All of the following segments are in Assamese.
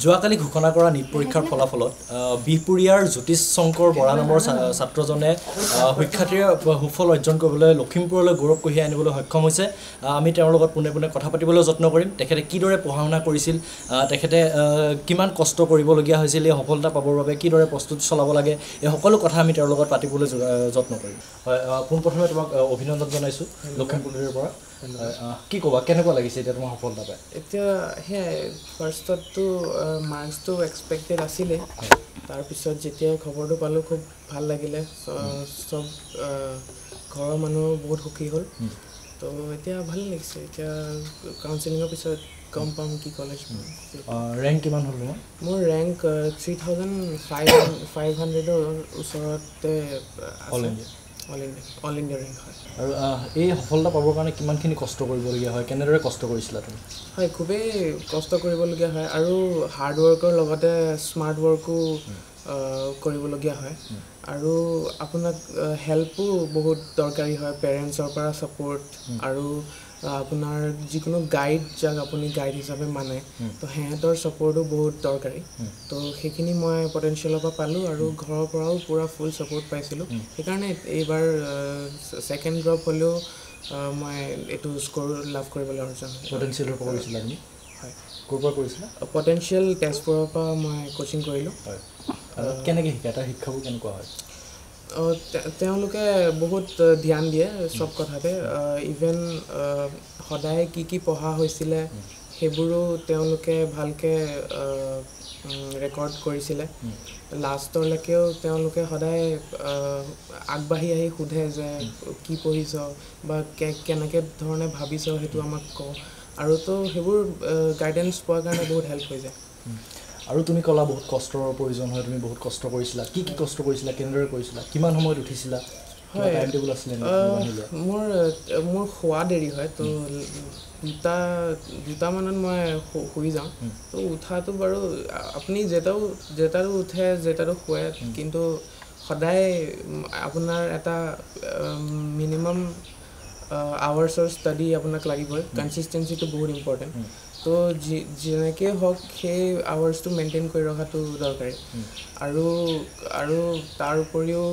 যোৱাকালি ঘোষণা কৰা নিট পৰীক্ষাৰ ফলাফলত বিহপুৰীয়াৰ জ্যোতিষ শংকৰ বৰা নামৰ ছাত্ৰজনে শিক্ষাৰ্থীৰ সুফল অৰ্জন কৰিবলৈ লখিমপুৰলৈ গৌৰৱ কঢ়িয়াই আনিবলৈ সক্ষম হৈছে। আমি তেওঁৰ লগত পোনে পোনে কথা পাতিবলৈ যত্ন কৰিম। তেখেতে কিদৰে পঢ়া শুনা কৰিছিল, তেখেতে কিমান কষ্ট কৰিবলগীয়া হৈছিল এই সফলতা পাবৰ বাবে, কিদৰে প্ৰস্তুতি চলাব লাগে, এই সকলো কথা আমি তেওঁৰ লগত পাতিবলৈ যত্ন কৰিম। হয়, পোনপ্ৰথমে তোমাক অভিনন্দন জনাইছোঁ লখিমপুৰৰ পৰা। কি ক'বা, কেনেকুৱা লাগিছে এতিয়া তোমাৰ সফলতা পাই? এতিয়া সেয়াই ফাৰ্ষ্টততো মাৰ্কছটো এক্সপেক্টেড আছিলে, তাৰপিছত যেতিয়া খবৰটো পালোঁ খুব ভাল লাগিলে। চব ঘৰৰ মানুহ বহুত সুখী হ'ল। তো এতিয়া ভাল লাগিছে। এতিয়া কাউন্সেলিঙৰ পিছত গম পাম কি কলেজ। ৰেংক কিমান হ'ল তোমাৰ? মোৰ ৰেংক 3500ৰ ওচৰতে অল ইণ্ডিয়া ৰেংক হয়। আৰু এই সফলতা পাবৰ কাৰণে কিমানখিনি কষ্ট কৰিবলগীয়া হয়, কেনেদৰে কষ্ট কৰিছিলা তুমি? হয়, খুবেই কষ্ট কৰিবলগীয়া হয় আৰু হাৰ্ড ৱৰ্কৰ লগতে স্মাৰ্ট ৱৰ্কো কৰিবলগীয়া হয়। আৰু আপোনাক হেল্পো বহুত দৰকাৰী হয়, পেৰেণ্টছৰ পৰা ছাপোৰ্ট আৰু আপোনাৰ যিকোনো গাইড যাক আপুনি গাইড হিচাপে মানে, তো সিহঁতৰ ছাপোৰ্টো বহুত দৰকাৰী। তো সেইখিনি মই পটেনচিয়েলৰ পৰা পালোঁ আৰু ঘৰৰ পৰাও পূৰা ফুল ছাপোৰ্ট পাইছিলোঁ। সেইকাৰণে এইবাৰ ছেকেণ্ড ড্ৰপ হ'লেও মই এইটো স্ক'ৰ লাভ কৰিবলৈ অৰ্জন হয়। পটেনচিয়েলৰ পৰা কৰিছিলা তুমি? হয়। ক'ৰ পৰা কৰিছিলা? পটেনচিয়েল তেজপুৰৰ পৰা মই কোচিং কৰিলোঁ। হয়। কেনেকৈ শিকায়, তাৰ শিক্ষাবোৰ কেনেকুৱা হয়? তেওঁলোকে বহুত ধ্যান দিয়ে চব কথাতে। ইভেন সদায় কি কি পঢ়া হৈছিলে সেইবোৰো তেওঁলোকে ভালকৈ ৰেকৰ্ড কৰিছিলে। লাষ্টলৈকেও তেওঁলোকে সদায় আগবাঢ়ি আহি সোধে যে কি পঢ়িছ বা কেনেকৈ ধৰণে ভাবিছ, সেইটো আমাক কওঁ। আৰু তো সেইবোৰ গাইডেঞ্চ পোৱাৰ কাৰণে বহুত হেল্প হৈ যায়। আৰু তুমি ক'লা বহুত কষ্টৰ প্ৰয়োজন হয়, তুমি বহুত কষ্ট কৰিছিলা। কি কি কষ্ট কৰিছিলা, কেনেদৰে কৰিছিলা, কিমান সময়ত উঠিছিলা? হয়, টাইম টেবুল আছিলে? মোৰ শোৱা দেৰি হয়, তো দুটামানত মই শুই যাওঁ। তো উঠাটো বাৰু আপুনি যেতাৰো উঠে যেতাৰো শুৱে, কিন্তু সদায় আপোনাৰ এটা মিনিমাম আৱাৰ্ছৰ ষ্টাডি আপোনাক লাগিবই। কনচিষ্টেঞ্চিটো বহুত ইম্পৰ্টেণ্ট। তো যেনেকৈ হওক সেই আৱাৰ্ছটো মেইনটেইন কৰি ৰখাটো দৰকাৰী। আৰু তাৰ উপৰিও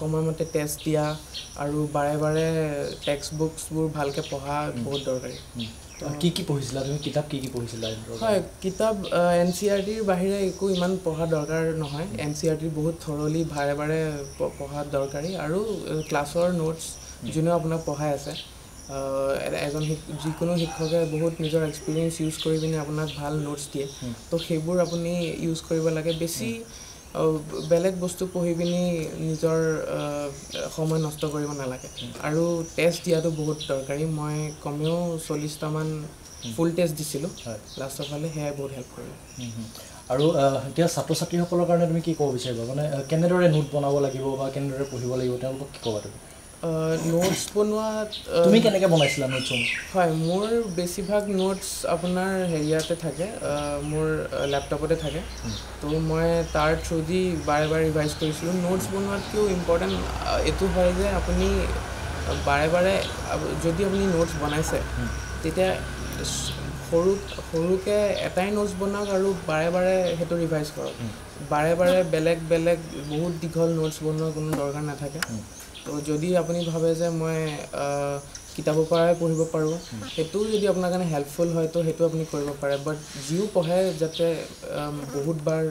সময়মতে টেষ্ট দিয়া আৰু বাৰে বাৰে টেক্সট বুকছবোৰ ভালকৈ পঢ়া বহুত দৰকাৰী। কি কি পঢ়িছিলা তুমি? কিতাপ কি কি পঢ়িছিলা? হয়, কিতাপ NCERTৰ বাহিৰে একো ইমান পঢ়া দৰকাৰ নহয়। NCERT বহুত থৰলি বাৰে বাৰে পঢ়া দৰকাৰী। আৰু ক্লাছৰ নোটছ যোনে আপোনাক পঢ়াই আছে, যিকোনো শিক্ষকে বহুত নিজৰ এক্সপিৰিয়েঞ্চ ইউজ কৰি পিনে আপোনাক ভাল নোটছ দিয়ে। তো সেইবোৰ আপুনি ইউজ কৰিব লাগে। বেছি বেলেগ বস্তু পঢ়ি পিনি নিজৰ সময় নষ্ট কৰিব নালাগে। আৰু টেষ্ট দিয়াটো বহুত দৰকাৰী। মই কমেও 40টামান ফুল টেষ্ট দিছিলোঁ লাষ্টৰ ফালে, সেয়াই বহুত হেল্প কৰিলে। আৰু এতিয়া ছাত্ৰ ছাত্ৰীসকলৰ কাৰণে তুমি কি ক'ব বিচাৰিবা, মানে কেনেদৰে নোট বনাব লাগিব বা কেনেদৰে পঢ়িব লাগিব, তেওঁলোকক কি ক'বা তুমি? নোটছ বনোৱাত তুমি কেনেকৈ বনাইছিলা নোটছসমূহ? হয়, মোৰ বেছিভাগ নোটছ আপোনাৰ হেৰিয়াতে থাকে, মোৰ লেপটপতে থাকে। তো মই তাৰ থ্ৰুদি বাৰে বাৰে ৰিভাইজ কৰিছিলোঁ। নোটছ বনোৱাতকৈও ইম্পৰ্টেণ্ট এইটো হয় যে আপুনি বাৰে বাৰে যদি আপুনি নোটছ বনাইছে, তেতিয়া সৰুকৈ এটাই নোটছ বনাওক আৰু বাৰে বাৰে সেইটো ৰিভাইজ কৰক। বাৰে বাৰে বেলেগ বেলেগ বহুত দীঘল নোটছ বনোৱাৰ কোনো দৰকাৰ নাথাকে। তো যদি আপুনি ভাবে যে মই কিতাপৰ পৰাই পঢ়িব পাৰোঁ, সেইটোও যদি আপোনাৰ কাৰণে হেল্পফুল হয়, তো সেইটো আপুনি কৰিব পাৰে। বাট যিও পঢ়ে যাতে বহুতবাৰ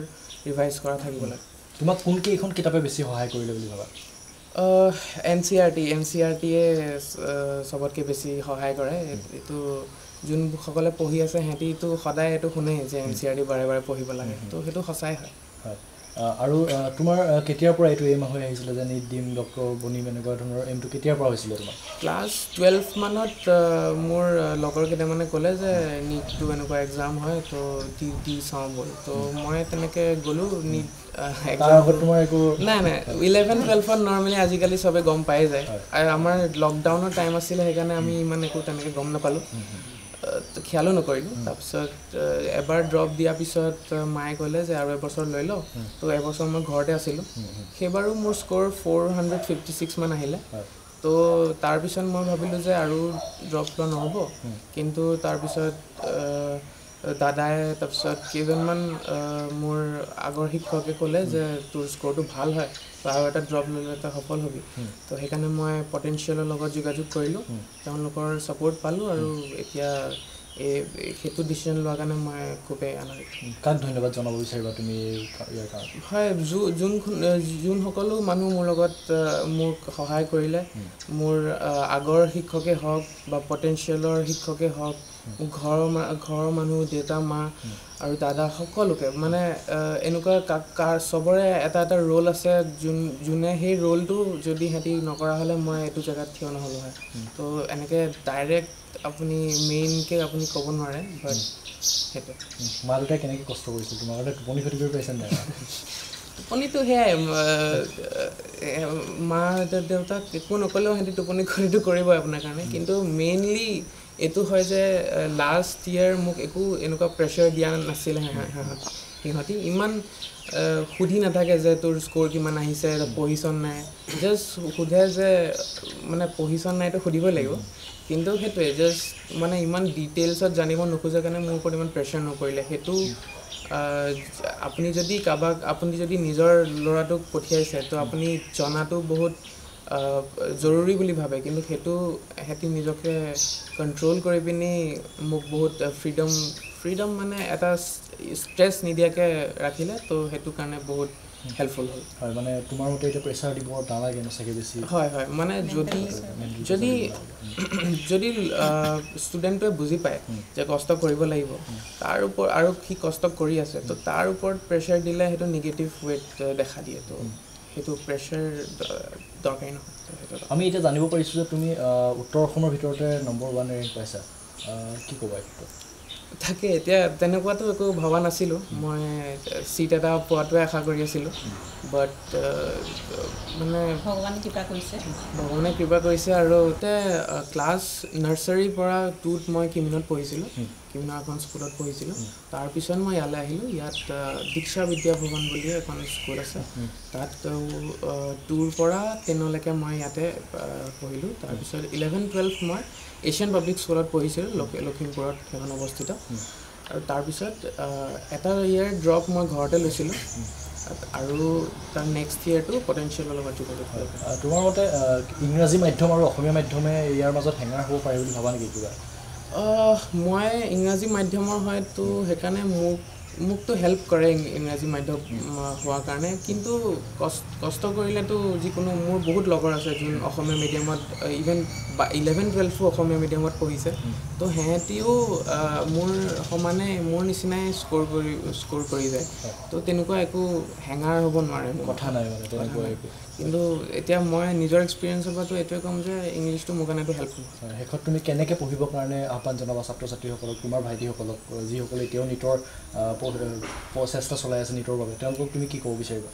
ৰিভাইজ কৰা থাকিব লাগে। তোমাক কোনকেইখন কিতাপে বেছি সহায় কৰিলে বুলি ভাবা? NCERTয়ে চবতকৈ বেছি সহায় কৰে। এইটো যোনসকলে পঢ়ি আছে সিহঁতিতো সদায় এইটো শুনে যে NCERT বাৰে বাৰে পঢ়িব লাগে। তো সেইটো সঁচাই হয়। হয়। আৰু তোমাৰ কেতিয়াৰ পৰা এইটো এইম হৈ আহিছিলে যে নিট দিম, ডক্টৰ বনিম, এনেকুৱা ধৰণৰ এইমটো কেতিয়াৰ পৰা হৈছিলে তোমাৰ? ক্লাছ 12 মানত মোৰ লগৰ কেইটামানে ক'লে যে নিটটো এনেকুৱা এক্সাম হয়, তো দি চাওঁ ব'ল। তো মই তেনেকৈ গ'লোঁ নিট এক্সাম। নাই 11-12ত নৰ্মেলি আজিকালি চবে গম পাই যায়। আৰু আমাৰ লকডাউনৰ টাইম আছিলে, সেইকাৰণে আমি ইমান একো তেনেকৈ গম নাপালোঁ, খেয়ালো নকৰিলোঁ। তাৰপিছত এবাৰ ড্ৰপ দিয়াৰ পিছত মায়ে ক'লে যে আৰু এবছৰ লৈ লওঁ। তো এবছৰ মই ঘৰতে আছিলোঁ। সেইবাৰো মোৰ স্ক'ৰ 456 মান আহিলে। তো তাৰপিছত মই ভাবিলোঁ যে আৰু ড্ৰপ লোৱা নহ'ব, কিন্তু তাৰপিছত দাদাই তাৰপিছত কেইজনমান মোৰ আগৰ শিক্ষকে ক'লে যে তোৰ স্ক'ৰটো ভাল হয় আৰু এটা ড্ৰপ ল'লে তই সফল হ'বি তো সেইকাৰণে মই পটেঞ্চিয়েলৰ লগত যোগাযোগ কৰিলোঁ তেওঁলোকৰ ছাপোৰ্ট পালোঁ আৰু এতিয়া সেইটো ডিচিশ্যন লোৱাৰ কাৰণে মই খুবেই আনন্দিত কাক ধন্যবাদ জনাব বিচাৰিবা তুমি ইয়াৰ কাৰণে হয় যোনসকলো মানুহ মোৰ লগত মোক সহায় কৰিলে মোৰ আগৰ শিক্ষকেই হওক বা পটেঞ্চিয়েলৰ শিক্ষকেই হওক ঘৰৰ মানুহ দেউতা মা আৰু দাদা সকলোকে মানে এনেকুৱা চবৰে এটা এটা ৰোল আছে যোনে সেই ৰোলটো যদি সিহঁতি নকৰা হ'লে মই এইটো জেগাত থিয় নহ'লো হয় তো এনেকৈ ডাইৰেক্ট আপুনি মেইনকৈ আপুনি ক'ব নোৱাৰে বাট সেইটো মা দেউতাই কেনেকৈ কষ্ট কৰিছিল তোমাৰ কাৰণে টোপনি ক্ষতি কৰি পাইছে নাই টোপনিটো সেয়াই মা দেউতাক একো নক'লেও সিহঁতি টোপনি ক্ষতিটো কৰিবই আপোনাৰ কাৰণে কিন্তু মেইনলি এইটো হয় যে লাষ্ট ইয়েৰ মোক একো এনেকুৱা প্ৰেছাৰ দিয়া নাছিলে সিহঁতি ইমান সুধি নাথাকে যে তোৰ স্ক'ৰ কিমান আহিছে পঢ়িছন নাই জাষ্ট সোধে যে মানে পঢ়িছন নাইতো সুধিবই লাগিব কিন্তু সেইটোৱে জাষ্ট মানে ইমান ডিটেইলছত জানিব নোখোজে কাৰণে মোৰ ওপৰত ইমান প্ৰেছাৰ নকৰিলে সেইটো আপুনি যদি নিজৰ ল'ৰাটোক পঠিয়াইছে তো আপুনি জনাটো বহুত জৰুৰী বুলি ভাবে কিন্তু সেইটো সিহঁতি নিজকে কণ্ট্ৰল কৰি পিনি মোক বহুত ফ্ৰীডম মানে এটা ষ্ট্ৰেছ নিদিয়াকৈ ৰাখিলে তো সেইটো কাৰণে বহুত হেল্পফুল হ'ল হয় মানে তোমাৰ মতে এতিয়া প্ৰেছাৰ দিব নালাগে চাগে বেছি হয় মানে যদি ষ্টুডেণ্টটোৱে বুজি পায় যে কষ্ট কৰিব লাগিব তাৰ ওপৰত আৰু সি কষ্ট কৰি আছে তো তাৰ ওপৰত প্ৰেছাৰ দিলে সেইটো নিগেটিভ ৱেত দেখা দিয়ে তো সেইটো প্ৰেছাৰ দৰকাৰী নহয় আমি এতিয়া জানিব পাৰিছোঁ যে তুমি উত্তৰ অসমৰ ভিতৰতে নম্বৰ 1 ৰেংক পাইছা কি ক'বা এইটো থাকে এতিয়া তেনেকুৱাতো একো ভবা নাছিলোঁ মই চিট এটা পোৱাটোৱে আশা কৰি আছিলোঁ বাট মানে ভগৱানে কৃপা কৰিছে আৰু ক্লাছ নাৰ্চাৰীৰ পৰা 2ত মই কিমিনত পঢ়িছিলোঁ কিমিনৰ এখন স্কুলত পঢ়িছিলোঁ তাৰপিছত মই ইয়ালৈ আহিলোঁ ইয়াত দীক্ষা বিদ্যা ভৱন বুলিয়ে এখন স্কুল আছে তাত 2ৰ পৰা 10লৈকে মই ইয়াতে পঢ়িলোঁ তাৰপিছত 11-12 মই এছিয়ান পাব্লিক স্কুলত পঢ়িছিলোঁ লখিমপুৰত সেইখন অৱস্থিত আৰু তাৰপিছত এটা ইয়েৰ ড্ৰপ মই ঘৰতে লৈছিলোঁ আৰু তাৰ নেক্সট ইয়েৰটো পটেঞ্চিয়েলৰ লগত যোগাযোগ কৰিলোঁ তোমাৰ মতে ইংৰাজী মাধ্যম আৰু অসমীয়া মাধ্যমে ইয়াৰ মাজত হেঙাৰ হ'ব পাৰে বুলি ভাবা নেকি কিবা মই ইংৰাজী মাধ্যমৰ হয়তো সেইকাৰণে মোকতো হেল্প কৰে ইংৰাজী মাধ্যম হোৱাৰ কাৰণে কিন্তু কষ্ট কৰিলেতো যিকোনো মোৰ বহুত লগৰ আছে যোন অসমীয়া মিডিয়ামত ইভেন 11-12 অসমীয়া মিডিয়ামত পঢ়িছে তো সিহঁতিও মোৰ সমানে মোৰ নিচিনাই স্ক'ৰ কৰি যায় তো তেনেকুৱা একো হেঙাৰ হ'ব নোৱাৰে কথা নাই মানে তেনেকুৱা একো কিন্তু এতিয়া মই নিজৰ এক্সপিৰিয়েঞ্চৰ পৰাতো এইটোৱে ক'ম যে ইংলিছটো মোৰ কাৰণে এইটো হেল্পফুল শেষত তুমি কেনেকৈ পঢ়িবৰ কাৰণে আহ্বান জনাবা ছাত্ৰ ছাত্ৰীসকলক তোমাৰ ভাইটিসকলক যিসকলে এতিয়াও নিটৰ প্ৰচেষ্টা চলাই আছে নিটৰ বাবে তেওঁলোকক তুমি কি ক'ব বিচাৰিবা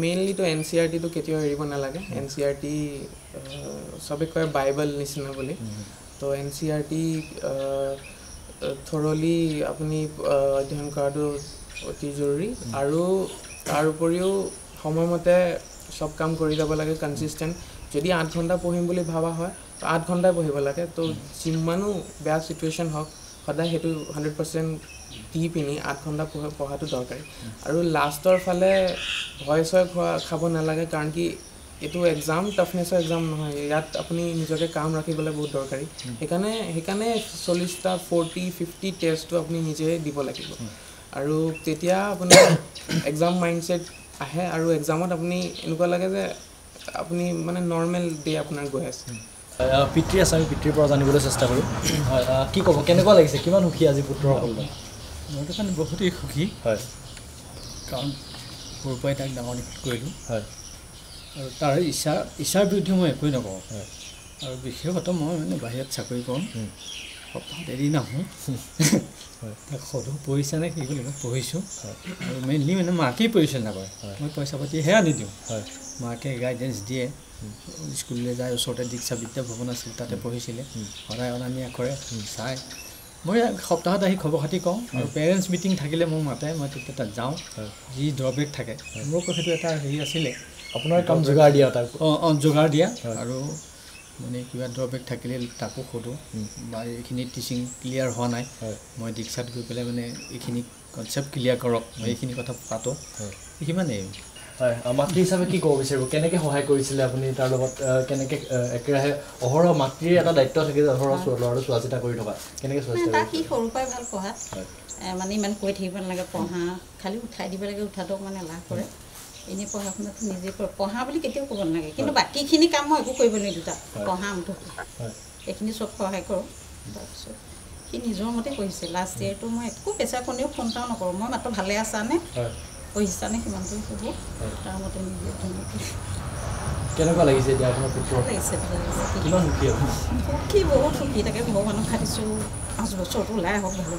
মেইনলিতো NCERTটো কেতিয়াও এৰিব নালাগে NCERT চবে কয় বাইবেল নিচিনা বুলি তো NCERT থৰলি আপুনি অধ্যয়ন কৰাটো অতি জৰুৰী আৰু তাৰ উপৰিও সময়মতে চব কাম কৰি যাব লাগে কনচিষ্টেণ্ট যদি 8 ঘণ্টা পঢ়িম বুলি ভাবা হয় তো 8 ঘণ্টাই পঢ়িব লাগে তো যিমানো বেয়া চিটুৱেশ্যন হওক সদায় সেইটো 100% দি পিনি 8 ঘণ্টা পঢ়াটো দৰকাৰী আৰু লাষ্টৰ ফালে ভয় খাব নালাগে কাৰণ কি এইটো এক্সাম টাফনেছৰ এক্সাম নহয় ইয়াত আপুনি নিজকে কাম ৰাখিবলৈ বহুত দৰকাৰী সেইকাৰণে 40টা 40-50 টেষ্টটো আপুনি নিজে দিব লাগিব আৰু তেতিয়া আপোনাৰ এক্সাম মাইণ্ডছেট আহে আৰু এক্সামত আপুনি এনেকুৱা লাগে যে আপুনি মানে নৰ্মেল ডে আপোনাৰ গৈ আছে পিতৃ আছে আমি পিতৃৰ পৰা জানিবলৈ চেষ্টা কৰোঁ হয় কি ক'ব কেনেকুৱা লাগিছে কিমান সুখী আজি পুত্ৰসকল মইতো কাৰণে বহুতেই সুখী হয় কাৰণ সৰুৰ পৰাই তাক ডাঙৰ দীঘল কৰিলোঁ হয় আৰু তাৰ ইচ্ছাৰ বিৰুদ্ধে মই একোৱেই নকওঁ হয় আৰু বিশেষতঃ মই মানে বাহিৰত চাকৰি কৰোঁ সপ্তাহত এদিন আহোঁ তাক সদৌ পঢ়িছেনে কি বুলি পঢ়িছোঁ আৰু মেইনলি মানে মাকেই পৰিচালনা কৰে মই পইচা পাতি সেয়া নিদিওঁ মাকে গাইডেঞ্চ দিয়ে স্কুললৈ যায় ওচৰতে দীক্ষা বিদ্যা ভৱন আছিল তাতে পঢ়িছিলে সদায় অনা নিয়া কৰে চাই মই সপ্তাহত আহি খবৰ খাতি কওঁ আৰু পেৰেণ্টছ মিটিং থাকিলে মোক মাতে মই তেতিয়া তাত যাওঁ যি ড্ৰবেক থাকে মোৰ সেইটো এটা হেৰি আছিলে আপোনাৰ কাম যোগাৰ দিয়া তাৰ যোগাৰ দিয়া আৰু মানে কিবা ড্ৰবেক থাকিলে তাকো সোধোঁ বা এইখিনি টিচিং ক্লিয়াৰ হোৱা নাই মই দীক্ষাত গৈ পেলাই মানে এইখিনি কনচেপ্ট ক্লিয়াৰ কৰক মই এইখিনি কথা পাতোঁ সিমানেই হয় মাতৃ হিচাপে কি ক'ব বিচাৰিব কেনেকৈ সহায় কৰিছিলে আপুনি তাৰ লগত কেনেকৈ একেৰাহে অহৰহ মাতৃৰ এটা দায়িত্ব থাকে যে অহৰহ ল'ৰাটো চোৱা চিতা কৰি থকা কেনেকৈ চোৱা চিতা সি সৰুৰ পৰাই ভাল পঢ়াত মানে ইমান কৈ থাকিব নালাগে পঢ়া খালি উঠাই দিব লাগে উঠাটোক মানে লাভ কৰে এনেই পঢ়া শুনাটো নিজে পঢ়া বুলি কেতিয়াও ক'ব নালাগে কিন্তু বাকীখিনি কাম মই একো কৰিব নিদিওঁ তাক পঢ়া মুঠতে এইখিনি চব সহায় কৰোঁ তাৰপিছত সি নিজৰ মতে পঢ়িছে লাষ্ট ইয়েৰটো মই একো পেচা কোনেও ফোন এটাও নকৰোঁ মই মাত্ৰ ভালে আছানে পঢ়িছানে সিমানটো সোধোঁ তাৰ মতে নিজে ধুনীয়াকৈ কেনেকুৱা লাগিছে এতিয়া আপোনাৰ পুত্ৰ লাগিছে কিমান সুখী সুখী বহুত সুখী তাকে ভগৱানক খাটিছোঁ 5 বছৰটো ওলাই আহক ভালে